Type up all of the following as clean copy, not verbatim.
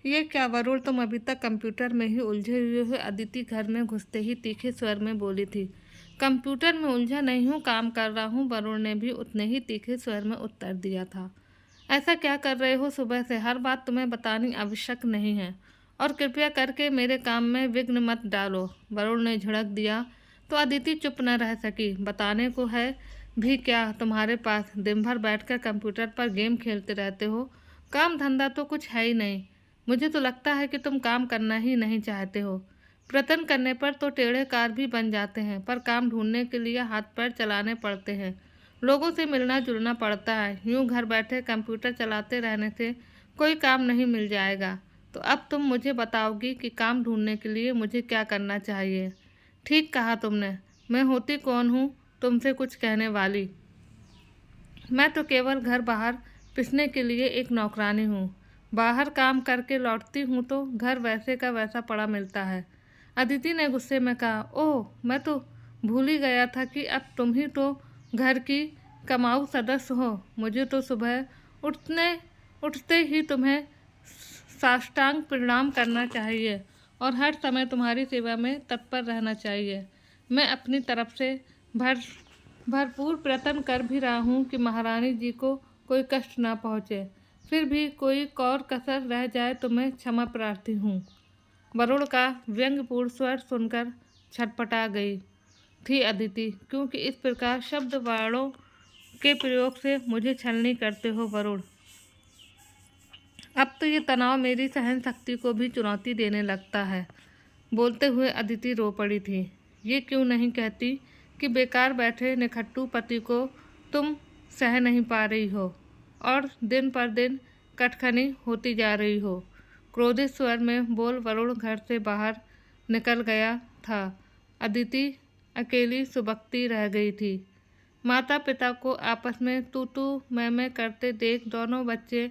ये क्या वरुण, तुम अभी तक कंप्यूटर में ही उलझे हुए हो? अदिति घर में घुसते ही तीखे स्वर में बोली थी। कंप्यूटर में उलझा नहीं हूँ, काम कर रहा हूँ, वरुण ने भी उतने ही तीखे स्वर में उत्तर दिया था। ऐसा क्या कर रहे हो सुबह से? हर बात तुम्हें बतानी आवश्यक नहीं है, और कृपया करके मेरे काम में विघ्न मत डालो, वरुण ने झिड़क दिया। तो अदिति चुप न रह सकी। बताने को है भी क्या तुम्हारे पास? दिन भर बैठकर कंप्यूटर पर गेम खेलते रहते हो, काम धंधा तो कुछ है ही नहीं। मुझे तो लगता है कि तुम काम करना ही नहीं चाहते हो। प्रयत्न करने पर तो टेढ़े कार भी बन जाते हैं, पर काम ढूंढने के लिए हाथ पैर चलाने पड़ते हैं, लोगों से मिलना जुलना पड़ता है। यूं घर बैठे कंप्यूटर चलाते रहने से कोई काम नहीं मिल जाएगा। तो अब तुम मुझे बताओगी कि काम ढूंढने के लिए मुझे क्या करना चाहिए? ठीक कहा तुमने। मैं होती कौन हूँ तुमसे कुछ कहने वाली? मैं तो केवल घर बाहर पिसने के लिए एक नौकरानी हूँ। बाहर काम करके लौटती हूँ तो घर वैसे का वैसा पड़ा मिलता है। अदिति ने गुस्से में कहा। ओह, मैं तो भूल ही गया था कि अब तुम ही तो घर की कमाऊ सदस्य हो। मुझे तो सुबह उठते ही तुम्हें साष्टांग प्रणाम करना चाहिए और हर समय तुम्हारी सेवा में तत्पर रहना चाहिए। मैं अपनी तरफ से भरपूर प्रयत्न कर भी रहा हूँ कि महारानी जी को कोई कष्ट ना पहुँचे। फिर भी कोई कौर कसर रह जाए तो मैं क्षमा प्रार्थी हूँ। वरुण का व्यंग्यपूर्ण स्वर सुनकर छटपटा गई थी अदिति। क्योंकि इस प्रकार शब्द वाणों के प्रयोग से मुझे छलनी करते हो वरुण? अब तो ये तनाव मेरी सहन शक्ति को भी चुनौती देने लगता है। बोलते हुए अदिति रो पड़ी थी। ये क्यों नहीं कहती कि बेकार बैठे निखट्टू पति को तुम सह नहीं पा रही हो और दिन पर दिन कटखनी होती जा रही हो? क्रोधित स्वर में बोल वरुण घर से बाहर निकल गया था। अदिति अकेली सुबकती रह गई थी। माता पिता को आपस में तू तू मैं करते देख दोनों बच्चे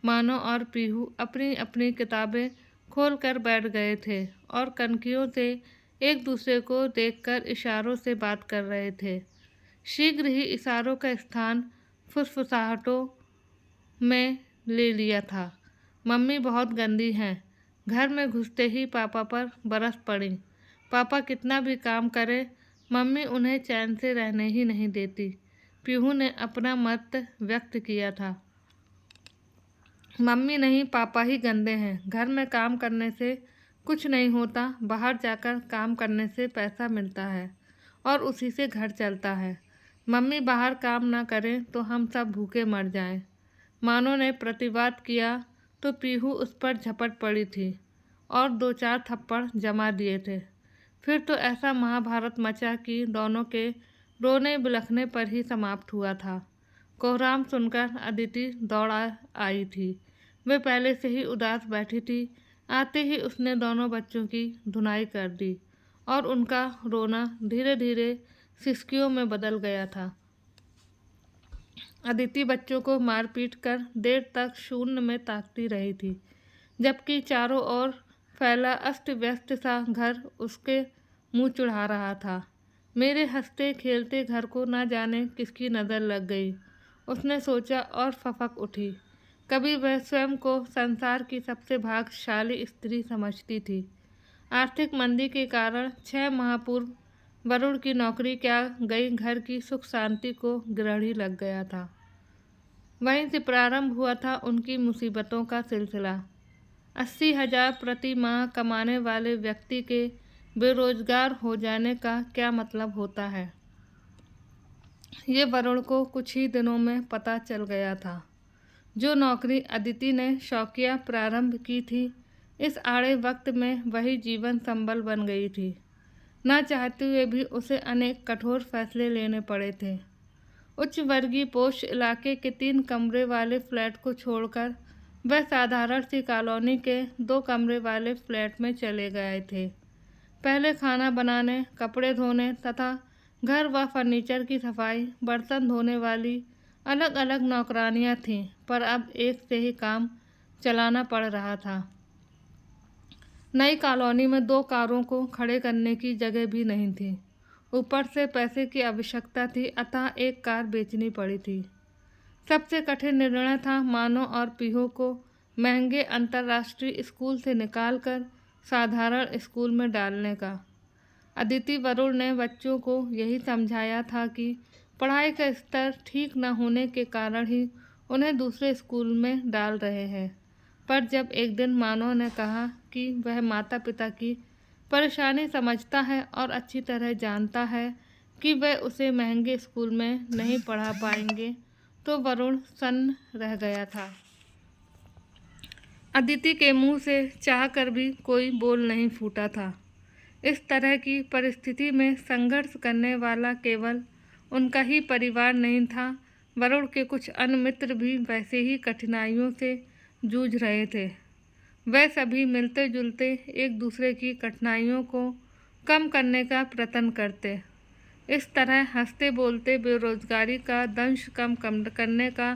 मानो और पीहू अपनी अपनी किताबें खोल कर बैठ गए थे और कनखियों से एक दूसरे को देखकर इशारों से बात कर रहे थे। शीघ्र ही इशारों का स्थान फुसफुसाहटों में ले लिया था। मम्मी बहुत गंदी हैं। घर में घुसते ही पापा पर बरस पड़ी। पापा कितना भी काम करे, मम्मी उन्हें चैन से रहने ही नहीं देती। पीहू ने अपना मत व्यक्त किया था। मम्मी नहीं, पापा ही गंदे हैं। घर में काम करने से कुछ नहीं होता, बाहर जाकर काम करने से पैसा मिलता है और उसी से घर चलता है। मम्मी बाहर काम ना करें तो हम सब भूखे मर जाएं। मानो ने प्रतिवाद किया तो पीहू उस पर झपट पड़ी थी और दो चार थप्पड़ जमा दिए थे। फिर तो ऐसा महाभारत मचा कि दोनों के रोने बिलखने पर ही समाप्त हुआ था। कोहराम सुनकर अदिति दौड़ आई थी। वे पहले से ही उदास बैठी थी। आते ही उसने दोनों बच्चों की धुनाई कर दी और उनका रोना धीरे धीरे सिसकियों में बदल गया था। अदिति बच्चों को मारपीट कर देर तक शून्य में ताकती रही थी, जबकि चारों ओर फैला अस्त व्यस्त सा घर उसके मुंह चढ़ा रहा था। मेरे हंसते खेलते घर को न जाने किसकी नज़र लग गई, उसने सोचा और फपक उठी। कभी वह स्वयं को संसार की सबसे भाग्यशाली स्त्री समझती थी। आर्थिक मंदी के कारण 6 माह पूर्व वरुण की नौकरी क्या गई, घर की सुख शांति को ग्रहण ही लग गया था। वहीं से प्रारंभ हुआ था उनकी मुसीबतों का सिलसिला। 80,000 प्रति माह कमाने वाले व्यक्ति के बेरोजगार हो जाने का क्या मतलब होता है, ये वरुण को कुछ ही दिनों में पता चल गया था। जो नौकरी अदिति ने शौकिया प्रारंभ की थी, इस आड़े वक्त में वही जीवन संबल बन गई थी। न चाहते हुए भी उसे अनेक कठोर फैसले लेने पड़े थे। उच्च वर्गीय पोस्ट इलाके के 3 कमरे वाले फ्लैट को छोड़कर वह साधारण सी कॉलोनी के 2 कमरे वाले फ्लैट में चले गए थे। पहले खाना बनाने, कपड़े धोने तथा घर व फर्नीचर की सफाई, बर्तन धोने वाली अलग अलग नौकरानियां थीं, पर अब एक से ही काम चलाना पड़ रहा था। नई कॉलोनी में 2 कारों को खड़े करने की जगह भी नहीं थी। ऊपर से पैसे की आवश्यकता थी, अतः एक कार बेचनी पड़ी थी। सबसे कठिन निर्णय था मानो और पीहू को महंगे अंतर्राष्ट्रीय स्कूल से निकालकर साधारण स्कूल में डालने का। अदिति वरुण ने बच्चों को यही समझाया था कि पढ़ाई का स्तर ठीक न होने के कारण ही उन्हें दूसरे स्कूल में डाल रहे हैं। पर जब एक दिन मानव ने कहा कि वह माता पिता की परेशानी समझता है और अच्छी तरह जानता है कि वह उसे महंगे स्कूल में नहीं पढ़ा पाएंगे, तो वरुण सन्न रह गया था। अदिति के मुंह से चाह कर भी कोई बोल नहीं फूटा था। इस तरह की परिस्थिति में संघर्ष करने वाला केवल उनका ही परिवार नहीं था, वरुण के कुछ अन्य मित्र भी वैसे ही कठिनाइयों से जूझ रहे थे। वह सभी मिलते जुलते एक दूसरे की कठिनाइयों को कम करने का प्रयत्न करते। इस तरह हंसते बोलते बेरोजगारी का दंश कम करने का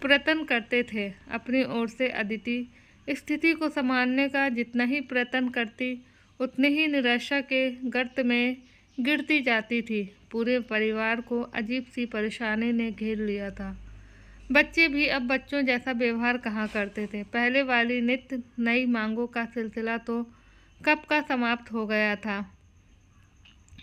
प्रयत्न करते थे। अपनी ओर से अदिति स्थिति को संभालने का जितना ही प्रयत्न करती, उतने ही निराशा के गर्त में गिरती जाती थी। पूरे परिवार को अजीब सी परेशानी ने घेर लिया था। बच्चे भी अब बच्चों जैसा व्यवहार कहाँ करते थे। पहले वाली नित्य नई मांगों का सिलसिला तो कब का समाप्त हो गया था।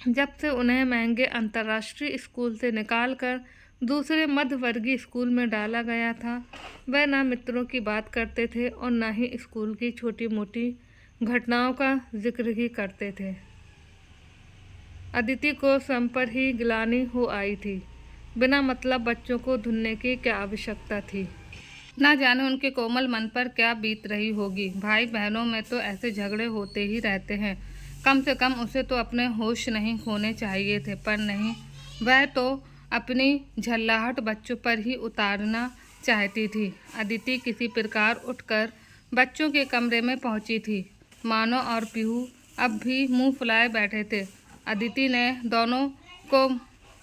जब से उन्हें महंगे अंतर्राष्ट्रीय स्कूल से निकालकर दूसरे मध्यवर्गीय स्कूल में डाला गया था, वह ना मित्रों की बात करते थे और ना ही स्कूल की छोटी मोटी घटनाओं का जिक्र ही करते थे। अदिति को स्वयं पर ही गिलानी हो आई थी। बिना मतलब बच्चों को धुनने की क्या आवश्यकता थी। ना जाने उनके कोमल मन पर क्या बीत रही होगी। भाई बहनों में तो ऐसे झगड़े होते ही रहते हैं, कम से कम उसे तो अपने होश नहीं खोने चाहिए थे। पर नहीं, वह तो अपनी झल्लाहट बच्चों पर ही उतारना चाहती थी। अदिति किसी प्रकार उठकर बच्चों के कमरे में पहुंची थी। मानव और पीहू अब भी मुंह फुलाए बैठे थे। अदिति ने दोनों को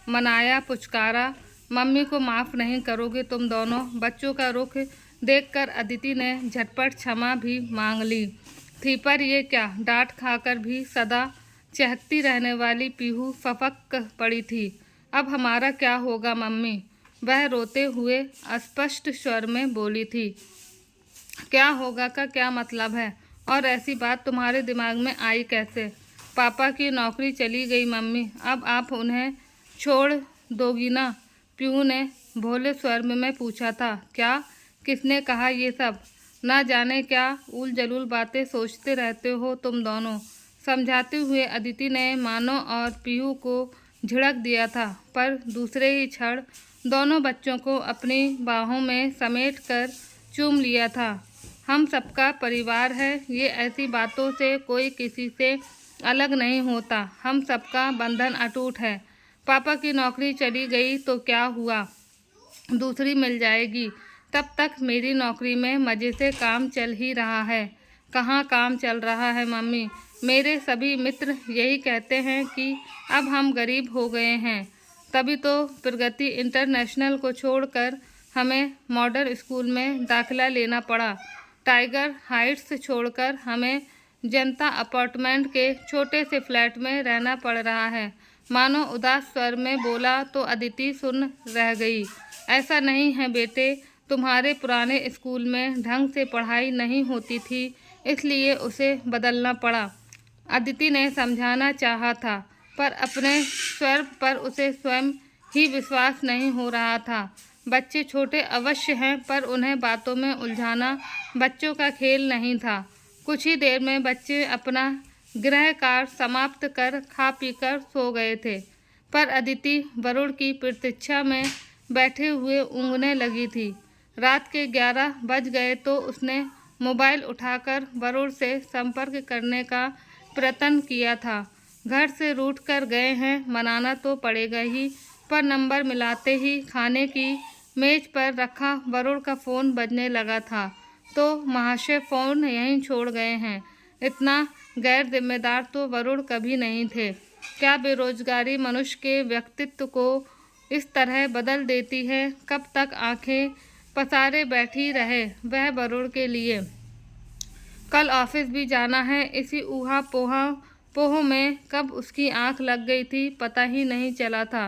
मनाया, पुचकारा, मम्मी को माफ़ नहीं करोगे तुम दोनों। बच्चों का रुख देखकर अदिति ने झटपट क्षमा भी मांग ली थी, पर ये क्या, डांट खाकर भी सदा चहकती रहने वाली पीहू फपक पड़ी थी। अब हमारा क्या होगा मम्मी, वह रोते हुए अस्पष्ट स्वर में बोली थी। क्या होगा का क्या मतलब है, और ऐसी बात तुम्हारे दिमाग में आई कैसे? पापा की नौकरी चली गई मम्मी, अब आप उन्हें छोड़ दोगी ना? पीहू ने भोले स्वर में पूछा था। क्या, किसने कहा ये सब? ना जाने क्या उल जलूल बातें सोचते रहते हो तुम दोनों, समझाते हुए अदिति ने मानव और पीहू को झिड़क दिया था। पर दूसरे ही क्षण दोनों बच्चों को अपनी बाहों में समेट कर चूम लिया था। हम सबका परिवार है, ये ऐसी बातों से कोई किसी से अलग नहीं होता। हम सबका बंधन अटूट है। पापा की नौकरी चली गई तो क्या हुआ, दूसरी मिल जाएगी। तब तक मेरी नौकरी में मज़े से काम चल ही रहा है। कहाँ काम चल रहा है मम्मी? मेरे सभी मित्र यही कहते हैं कि अब हम गरीब हो गए हैं, तभी तो प्रगति इंटरनेशनल को छोड़कर हमें मॉडल स्कूल में दाखिला लेना पड़ा। टाइगर हाइट्स छोड़कर हमें जनता अपार्टमेंट के छोटे से फ्लैट में रहना पड़ रहा है। मानो उदास स्वर में बोला तो अदिति सुन रह गई। ऐसा नहीं है बेटे, तुम्हारे पुराने स्कूल में ढंग से पढ़ाई नहीं होती थी, इसलिए उसे बदलना पड़ा। अदिति ने समझाना चाहा था, पर अपने स्वर पर उसे स्वयं ही विश्वास नहीं हो रहा था। बच्चे छोटे अवश्य हैं, पर उन्हें बातों में उलझाना बच्चों का खेल नहीं था। कुछ ही देर में बच्चे अपना गृह कार्य समाप्त कर खा पीकर सो गए थे, पर अदिति वरुण की प्रतीक्षा में बैठे हुए ऊँघने लगी थी। रात के 11 बज गए तो उसने मोबाइल उठाकर वरुण से संपर्क करने का प्रयत्न किया था। घर से रूठ कर गए हैं, मनाना तो पड़ेगा ही, पर नंबर मिलाते ही खाने की मेज पर रखा वरुण का फ़ोन बजने लगा था। तो महाशय फ़ोन यहीं छोड़ गए हैं। इतना गैर जिम्मेदार तो वरुण कभी नहीं थे। क्या बेरोजगारी मनुष्य के व्यक्तित्व को इस तरह बदल देती है? कब तक आंखें पसारे बैठी रहे वह वरुण के लिए? कल ऑफिस भी जाना है। इसी ऊहा पोह में कब उसकी आंख लग गई थी पता ही नहीं चला था।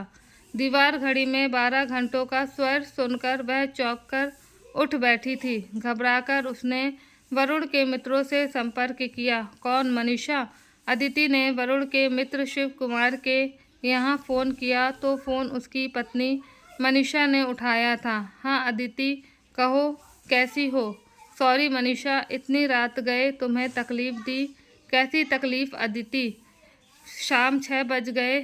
दीवार घड़ी में 12 घंटों का स्वर सुनकर वह चौंक कर उठ बैठी थी। घबराकर उसने वरुण के मित्रों से संपर्क किया। कौन? मनीषा। अदिति ने वरुण के मित्र शिव कुमार के यहाँ फ़ोन किया तो फ़ोन उसकी पत्नी मनीषा ने उठाया था। हाँ अदिति, कहो कैसी हो? सॉरी मनीषा, इतनी रात गए, तुम्हें तकलीफ़ दी। कैसी तकलीफ़ अदिति? शाम 6 बज गए,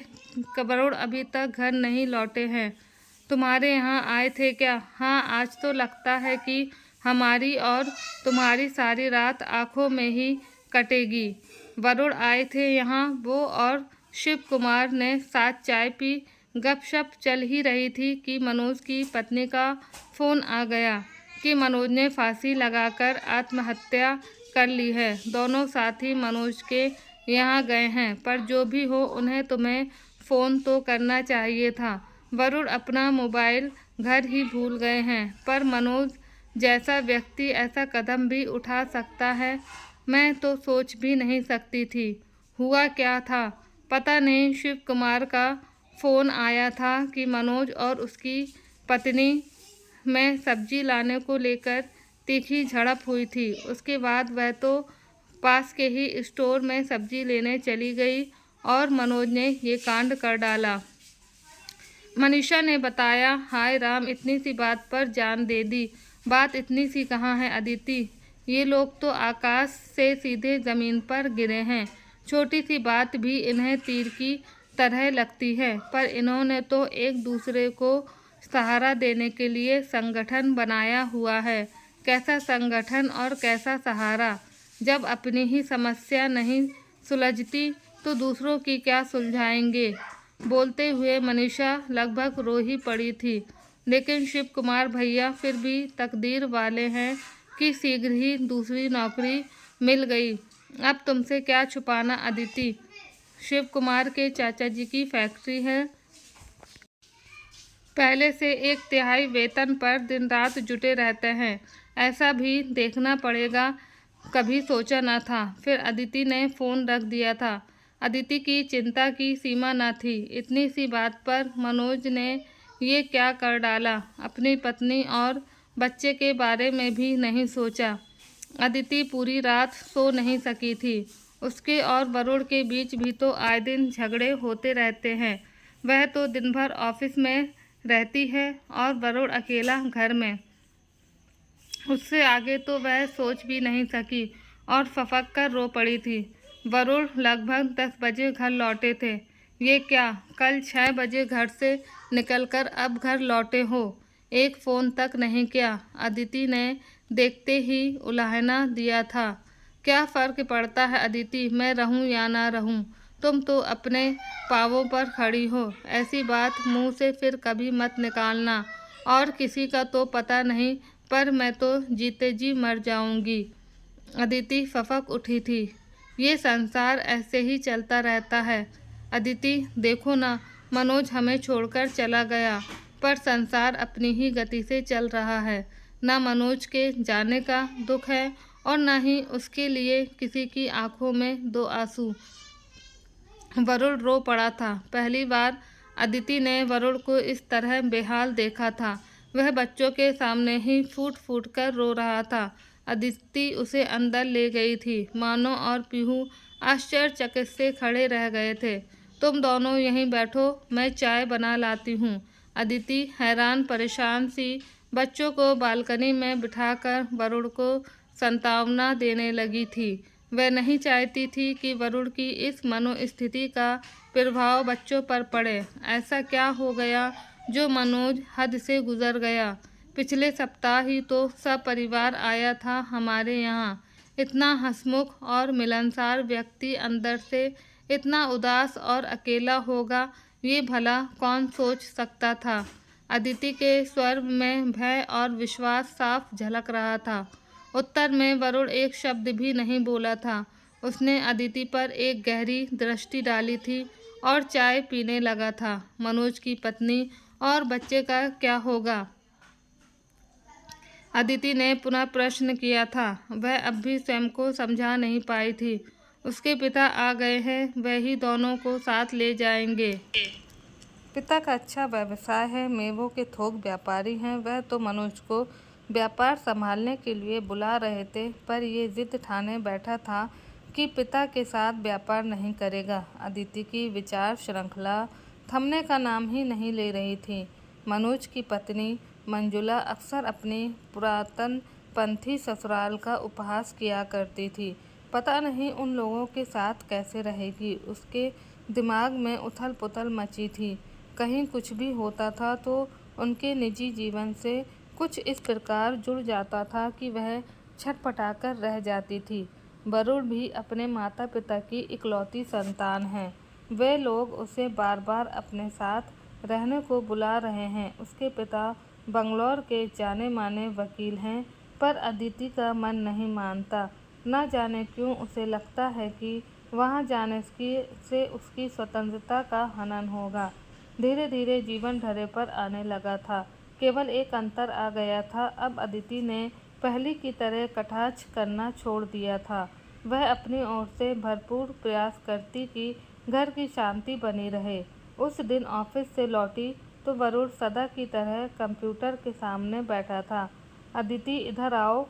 वरुण अभी तक घर नहीं लौटे हैं। तुम्हारे यहाँ आए थे क्या? हाँ, आज तो लगता है कि हमारी और तुम्हारी सारी रात आँखों में ही कटेगी। वरुण आए थे यहाँ, वो और शिव कुमार ने साथ चाय पी। गपशप चल ही रही थी कि मनोज की पत्नी का फ़ोन आ गया कि मनोज ने फांसी लगाकर आत्महत्या कर ली है। दोनों साथी मनोज के यहाँ गए हैं, पर जो भी हो उन्हें तुम्हें फ़ोन तो करना चाहिए था। वरुण अपना मोबाइल घर ही भूल गए हैं, पर मनोज जैसा व्यक्ति ऐसा कदम भी उठा सकता है, मैं तो सोच भी नहीं सकती थी। हुआ क्या था पता नहीं। शिव कुमार का फ़ोन आया था कि मनोज और उसकी पत्नी में सब्जी लाने को लेकर तीखी झड़प हुई थी। उसके बाद वह तो पास के ही स्टोर में सब्जी लेने चली गई और मनोज ने ये कांड कर डाला। मनीषा ने बताया। हाय राम, इतनी सी बात पर जान दे दी। बात इतनी सी कहाँ है अदिति, ये लोग तो आकाश से सीधे ज़मीन पर गिरे हैं। छोटी सी बात भी इन्हें तीर की तरह लगती है, पर इन्होंने तो एक दूसरे को सहारा देने के लिए संगठन बनाया हुआ है। कैसा संगठन और कैसा सहारा? जब अपनी ही समस्या नहीं सुलझती तो दूसरों की क्या सुलझाएंगे? बोलते हुए मनीषा लगभग रो ही पड़ी थी। लेकिन शिव कुमार भैया फिर भी तकदीर वाले हैं कि शीघ्र ही दूसरी नौकरी मिल गई। अब तुमसे क्या छुपाना अदिति, शिव कुमार के चाचा जी की फैक्ट्री है। पहले से 1/3 वेतन पर दिन रात जुटे रहते हैं। ऐसा भी देखना पड़ेगा, कभी सोचा न था। फिर अदिति ने फ़ोन रख दिया था। अदिति की चिंता की सीमा न थी। इतनी सी बात पर मनोज ने ये क्या कर डाला। अपनी पत्नी और बच्चे के बारे में भी नहीं सोचा। अदिति पूरी रात सो नहीं सकी थी। उसके और वरुण के बीच भी तो आए दिन झगड़े होते रहते हैं। वह तो दिन भर ऑफिस में रहती है और वरुण अकेला घर में। उससे आगे तो वह सोच भी नहीं सकी और फफक कर रो पड़ी थी। वरुण लगभग 10 बजे घर लौटे थे। ये क्या, कल 6 बजे घर से निकलकर अब घर लौटे हो? एक फ़ोन तक नहीं किया? अदिति ने देखते ही उलाहना दिया था। क्या फ़र्क पड़ता है अदिति, मैं रहूं या ना रहूं? तुम तो अपने पाँवों पर खड़ी हो। ऐसी बात मुंह से फिर कभी मत निकालना। और किसी का तो पता नहीं, पर मैं तो जीते जी मर जाऊंगी। अदिति फफक उठी थी। ये संसार ऐसे ही चलता रहता है। अदिति देखो ना, मनोज हमें छोड़कर चला गया, पर संसार अपनी ही गति से चल रहा है। ना मनोज के जाने का दुख है और ना ही उसके लिए किसी की आंखों में 2 आंसू। वरुण रो पड़ा था। पहली बार अदिति ने वरुण को इस तरह बेहाल देखा था। वह बच्चों के सामने ही फूट फूट कर रो रहा था। अदिति उसे अंदर ले गई थी। मानो और पीहू आश्चर्यचकित से खड़े रह गए थे। तुम दोनों यहीं बैठो, मैं चाय बना लाती हूँ। अदिति हैरान परेशान सी बच्चों को बालकनी में बिठाकर वरुण को सांत्वना देने लगी थी। वह नहीं चाहती थी कि वरुण की इस मनोस्थिति का प्रभाव बच्चों पर पड़े। ऐसा क्या हो गया जो मनोज हद से गुजर गया? पिछले सप्ताह ही तो सब परिवार आया था हमारे यहाँ। इतना हंसमुख और मिलनसार व्यक्ति अंदर से इतना उदास और अकेला होगा, ये भला कौन सोच सकता था? अदिति के स्वर में भय और विश्वास साफ झलक रहा था। उत्तर में वरुण एक शब्द भी नहीं बोला था। उसने अदिति पर एक गहरी दृष्टि डाली थी और चाय पीने लगा था। मनोज की पत्नी और बच्चे का क्या होगा? अदिति ने पुनः प्रश्न किया था। वह अब भी स्वयं को समझा नहीं पाई थी। उसके पिता आ गए हैं, वह ही दोनों को साथ ले जाएंगे। पिता का अच्छा व्यवसाय है, मेवों के थोक व्यापारी हैं। वह तो मनोज को व्यापार संभालने के लिए बुला रहे थे, पर ये जिद ठाने बैठा था कि पिता के साथ व्यापार नहीं करेगा। अदिति की विचार श्रृंखला थमने का नाम ही नहीं ले रही थी। मनोज की पत्नी मंजुला अक्सर अपनी पुरातन पंथी ससुराल का उपहास किया करती थी। पता नहीं उन लोगों के साथ कैसे रहेगी। उसके दिमाग में उथल पुथल मची थी। कहीं कुछ भी होता था तो उनके निजी जीवन से कुछ इस प्रकार जुड़ जाता था कि वह छटपटाकर रह जाती थी। वरुण भी अपने माता पिता की इकलौती संतान है। वे लोग उसे बार बार अपने साथ रहने को बुला रहे हैं। उसके पिता बंगलौर के जाने माने वकील हैं, पर अदिति का मन नहीं मानता। न जाने क्यों उसे लगता है कि वहाँ जाने से उसकी स्वतंत्रता का हनन होगा। धीरे धीरे जीवन ढर्रे पर आने लगा था। केवल एक अंतर आ गया था, अब अदिति ने पहले की तरह कटाक्ष करना छोड़ दिया था। वह अपनी ओर से भरपूर प्रयास करती कि घर की शांति बनी रहे। उस दिन ऑफिस से लौटी तो वरुण सदा की तरह कंप्यूटर के सामने बैठा था। अदिति, इधर आओ,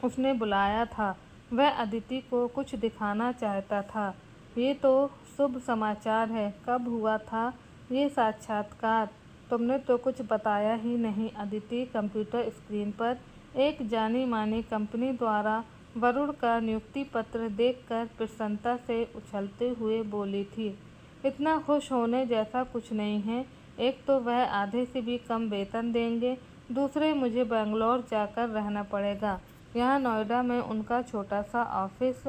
उसने बुलाया था। वह अदिति को कुछ दिखाना चाहता था। ये तो शुभ समाचार है। कब हुआ था ये साक्षात्कार? तुमने तो कुछ बताया ही नहीं। अदिति कंप्यूटर स्क्रीन पर एक जानी मानी कंपनी द्वारा वरुण का नियुक्ति पत्र देखकर प्रसन्नता से उछलते हुए बोली थी। इतना खुश होने जैसा कुछ नहीं है। एक तो वह आधे से भी कम वेतन देंगे, दूसरे मुझे बेंगलोर जाकर रहना पड़ेगा। यहाँ नोएडा में उनका छोटा सा ऑफिस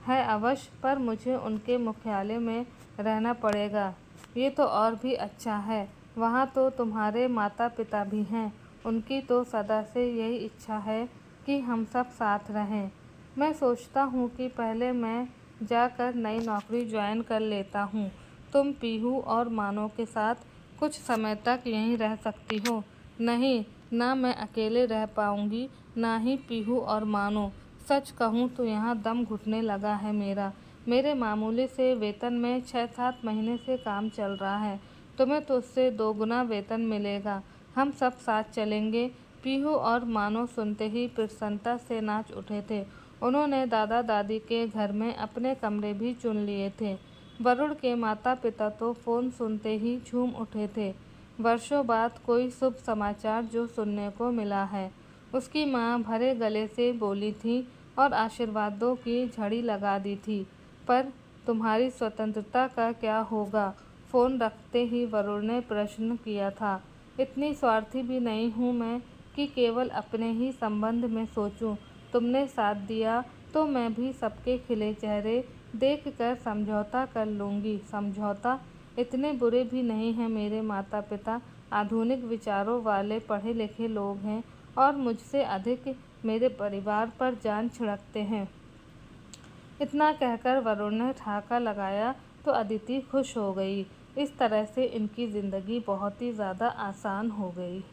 है अवश्य, पर मुझे उनके मुख्यालय में रहना पड़ेगा। ये तो और भी अच्छा है। वहाँ तो तुम्हारे माता पिता भी हैं। उनकी तो सदा से यही इच्छा है कि हम सब साथ रहें। मैं सोचता हूँ कि पहले मैं जाकर नई नौकरी ज्वाइन कर लेता हूँ। तुम पीहू और मानो के साथ कुछ समय तक यहीं रह सकती हो। नहीं, ना मैं अकेले रह पाऊँगी, ना ही पीहू और मानो। सच कहूँ तो यहाँ दम घुटने लगा है मेरा। मेरे मामूली से वेतन में 6-7 महीने से काम चल रहा है। तुम्हें तो उससे 2 गुना वेतन मिलेगा। हम सब साथ चलेंगे। पीहू और मानो सुनते ही प्रसन्नता से नाच उठे थे। उन्होंने दादा दादी के घर में अपने कमरे भी चुन लिए थे। वरुण के माता पिता तो फ़ोन सुनते ही झूम उठे थे। वर्षों बाद कोई शुभ समाचार जो सुनने को मिला है। उसकी माँ भरे गले से बोली थी और आशीर्वादों की झड़ी लगा दी थी। पर तुम्हारी स्वतंत्रता का क्या होगा? फ़ोन रखते ही वरुण ने प्रश्न किया था। इतनी स्वार्थी भी नहीं हूँ मैं कि केवल अपने ही संबंध में सोचूं। तुमने साथ दिया तो मैं भी सबके खिले चेहरे देखकर समझौता कर लूँगी। समझौता? इतने बुरे भी नहीं हैं मेरे माता पिता। आधुनिक विचारों वाले पढ़े लिखे लोग हैं और मुझसे अधिक मेरे परिवार पर जान छिड़कते हैं। इतना कहकर वरुण ने ठहाका लगाया तो अदिति खुश हो गई। इस तरह से इनकी ज़िंदगी बहुत ही ज़्यादा आसान हो गई।